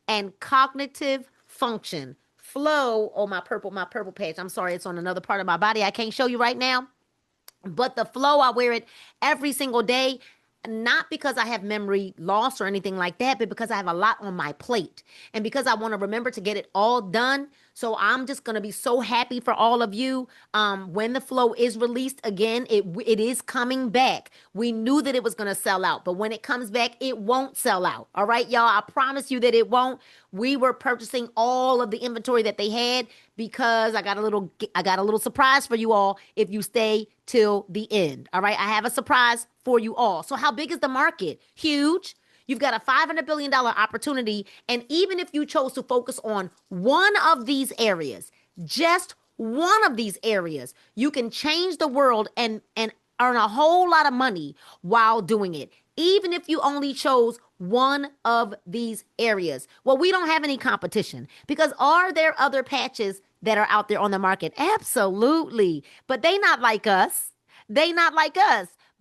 and cognitive function. Flow, oh, my purple patch. I'm sorry, it's on another part of my body. I can't show you right now. But the Flow, I wear it every single day. Not because I have memory loss or anything like that, but because I have a lot on my plate. And because I want to remember to get it all done. So I'm just going to be so happy for all of you. When the Flow is released again, it is coming back. We knew that it was going to sell out, but when it comes back, it won't sell out. All right, y'all, I promise you that it won't. We were purchasing all of the inventory that they had because I got a little surprise for you all if you stay till the end. All right, I have a surprise for you all. So how big is the market? Huge. You've got a $500 billion opportunity. And even if you chose to focus on one of these areas, just one of these areas, you can change the world and earn a whole lot of money while doing it. Even if you only chose one of these areas. Well, we don't have any competition because are there other patches that are out there on the market? Absolutely. But they not like us.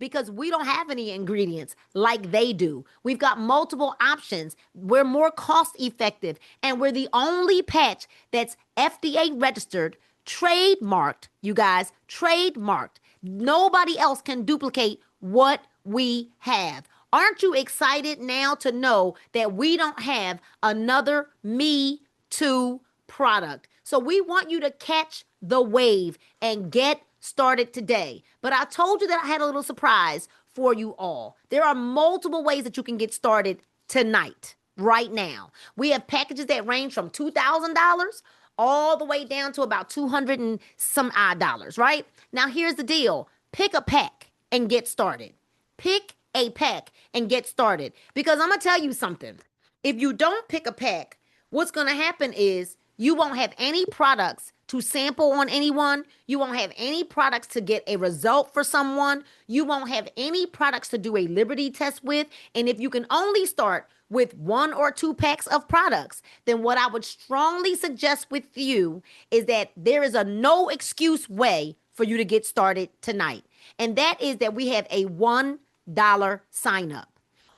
because we don't have any ingredients like they do. We've got multiple options. We're more cost effective, and we're the only patch that's FDA registered, trademarked, you guys, trademarked. Nobody else can duplicate what we have. Aren't you excited now to know that we don't have another Me Too product? So we want you to catch the wave and get started today. But I told you that I had a little surprise for you all. There are multiple ways that you can get started tonight, right now. We have packages that range from $2,000 all the way down to about 200 and some odd dollars, right? Now here's the deal. Pick a pack and get started. Pick a pack and get started. Because I'm going to tell you something. If you don't pick a pack, what's going to happen is you won't have any products to sample on anyone. You won't have any products to get a result for someone. You won't have any products to do a Liberty test with. And if you can only start with 1 or 2 packs of products, then what I would strongly suggest with you is that there is a no excuse way for you to get started tonight. And that is that we have a $1 sign up.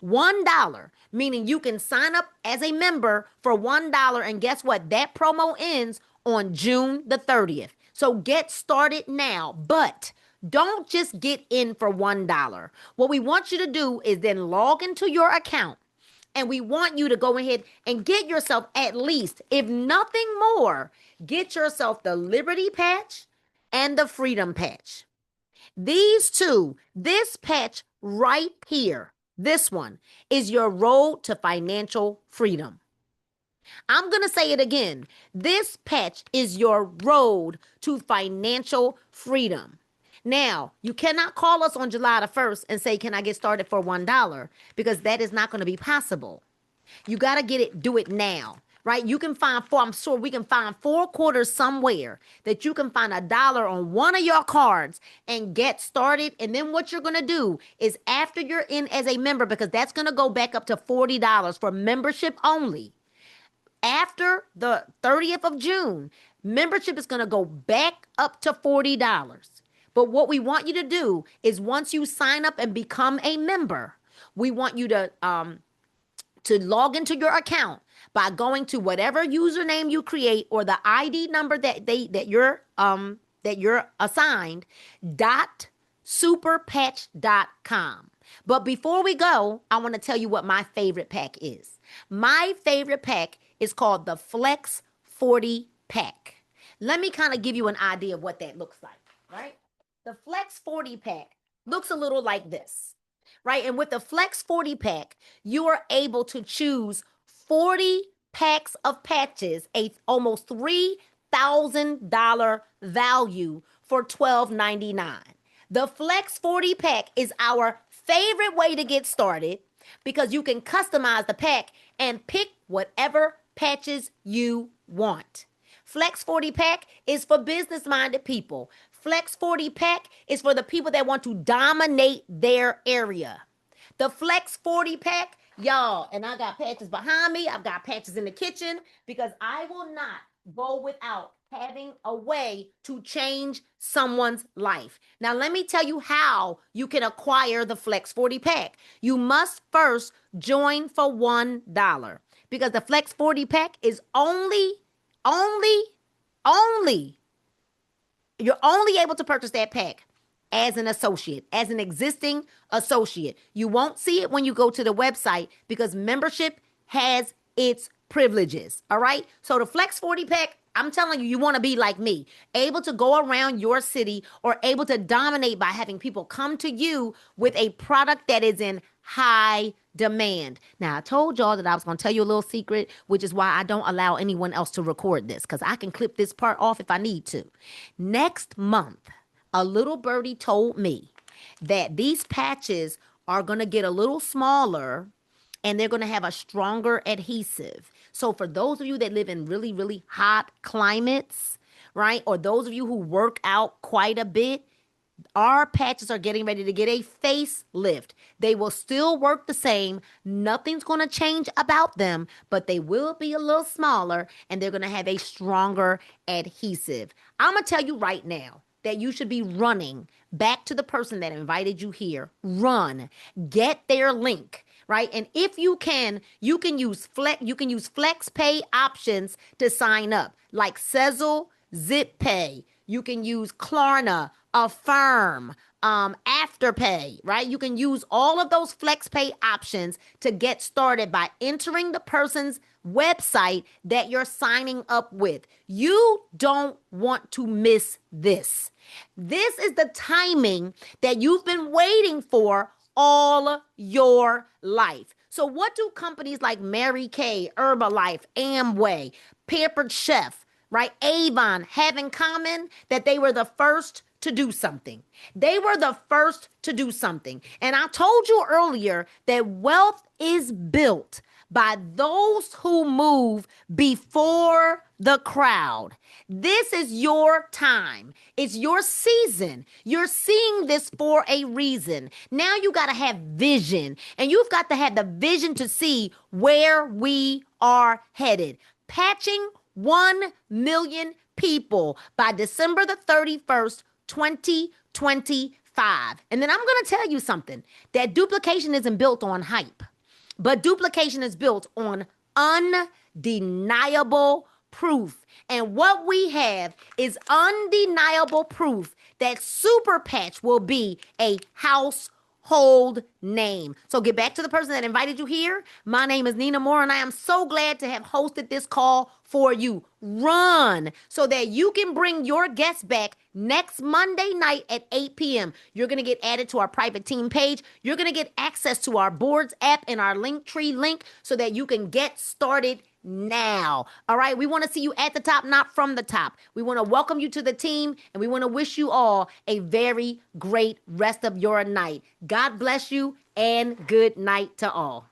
$1, meaning you can sign up as a member for $1. And guess what? That promo ends on June the 30th. So get started now. But don't just get in for $1. What we want you to do is then log into your account. And we want you to go ahead and get yourself at least, if nothing more, get yourself the Liberty patch and the Freedom patch. These two, this patch right here, this one is your road to financial freedom. I'm going to say it again. This patch is your road to financial freedom. Now, you cannot call us on July the 1st and say, can I get started for $1? Because that is not going to be possible. You got to do it now, right? You can find I'm sure we can find 4 quarters somewhere that you can find $1 on one of your cards and get started. And then what you're going to do is after you're in as a member, because that's going to go back up to $40 for membership only. After the 30th of June, membership is going to go back up to $40. But what we want you to do is once you sign up and become a member, we want you to log into your account by going to whatever username you create or the ID number that you're assigned .superpatch.com. But before we go, I want to tell you what my favorite pack is. My favorite pack is called the Flex 40 pack. Let me kind of give you an idea of what that looks like, right? The Flex 40 pack looks a little like this, right? And with the Flex 40 pack, you are able to choose 40 packs of patches, a almost $3,000 value for $12.99. The Flex 40 pack is our favorite way to get started because you can customize the pack and pick whatever patches you want. Flex 40 pack is for business-minded people. Flex 40 pack is for the people that want to dominate their area. The Flex 40 pack, y'all, and I got patches behind me. I've got patches in the kitchen because I will not go without having a way to change someone's life. Now, let me tell you how you can acquire the Flex 40 pack. You must first join for $1 because the Flex 40 pack is only you're only able to purchase that pack as an associate, as an existing associate. You won't see it when you go to the website because membership has its privileges. All right. So the Flex 40 pack, I'm telling you, you want to be like me, able to go around your city or able to dominate by having people come to you with a product that is in high demand. Now, I told y'all that I was going to tell you a little secret, which is why I don't allow anyone else to record this because I can clip this part off if I need to. Next month, a little birdie told me that these patches are going to get a little smaller and they're going to have a stronger adhesive. So for those of you that live in really, really hot climates, right, or those of you who work out quite a bit, our patches are getting ready to get a facelift. They will still work the same. Nothing's going to change about them, but they will be a little smaller and they're going to have a stronger adhesive. I'm going to tell you right now that you should be running back to the person that invited you here. Run, get their link, right? And if you can use flex pay options to sign up, like Sezzle, ZipPay. You can use Klarna, Affirm, Afterpay, right? You can use all of those flex pay options to get started by entering the person's website that you're signing up with. You don't want to miss this. This is the timing that you've been waiting for all your life. So what do companies like Mary Kay, Herbalife, Amway, Pampered Chef, right, Avon have in common? That they were the first to do something. They were the first to do something. And I told you earlier that wealth is built by those who move before the crowd. This is your time. It's your season. You're seeing this for a reason. Now you got to have vision, and you've got to have the vision to see where we are headed. Patching 1 million people by December the 31st, 2025. And then I'm going to tell you something, that duplication isn't built on hype, but duplication is built on undeniable proof. And what we have is undeniable proof that Super Patch will be a household name. So get back to the person that invited you here. My name is Nina Moore, and I am so glad to have hosted this call for you. Run so that you can bring your guests back next Monday night at 8 p.m. You're going to get added to our private team page. You're going to get access to our boards app and our Linktree link so that you can get started now. All right. We want to see you at the top, not from the top. We want to welcome you to the team, and we want to wish you all a very great rest of your night. God bless you, and good night to all.